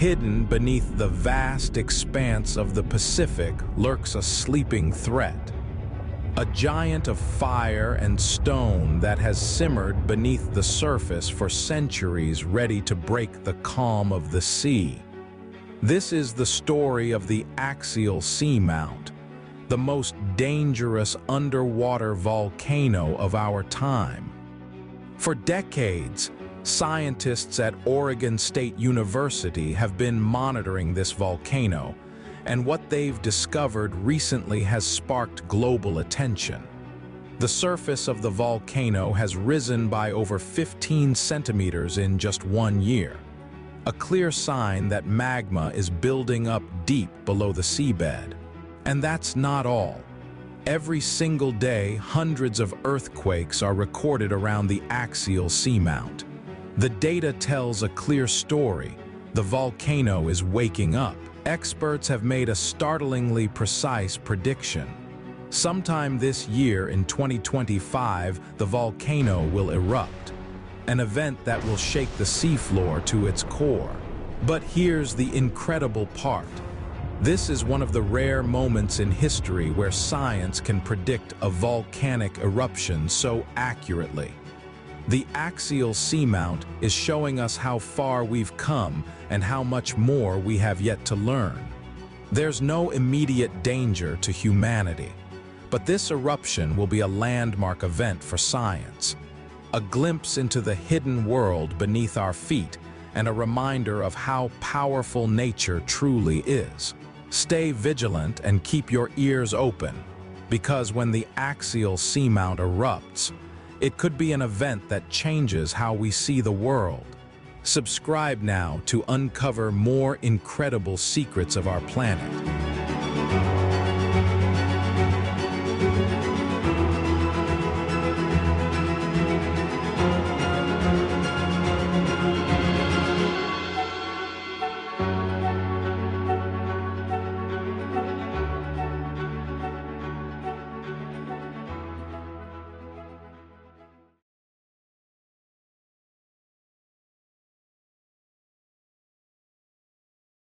Hidden beneath the vast expanse of the Pacific lurks a sleeping threat. A giant of fire and stone that has simmered beneath the surface for centuries, ready to break the calm of the sea. This is the story of the Axial Seamount, the most dangerous underwater volcano of our time. For decades, scientists at Oregon State University have been monitoring this volcano, and what they've discovered recently has sparked global attention. The surface of the volcano has risen by over 15 centimeters in just 1 year, a clear sign that magma is building up deep below the seabed. And that's not all. Every single day, hundreds of earthquakes are recorded around the Axial Seamount. The data tells a clear story. The volcano is waking up. Experts have made a startlingly precise prediction. Sometime this year, in 2025, the volcano will erupt, an event that will shake the seafloor to its core. But here's the incredible part. This is one of the rare moments in history where science can predict a volcanic eruption so accurately. The Axial Seamount is showing us how far we've come and how much more we have yet to learn. There's no immediate danger to humanity, but this eruption will be a landmark event for science, a glimpse into the hidden world beneath our feet, and a reminder of how powerful nature truly is. Stay vigilant and keep your ears open, because when the Axial Seamount erupts, it could be an event that changes how we see the world. Subscribe now to uncover more incredible secrets of our planet.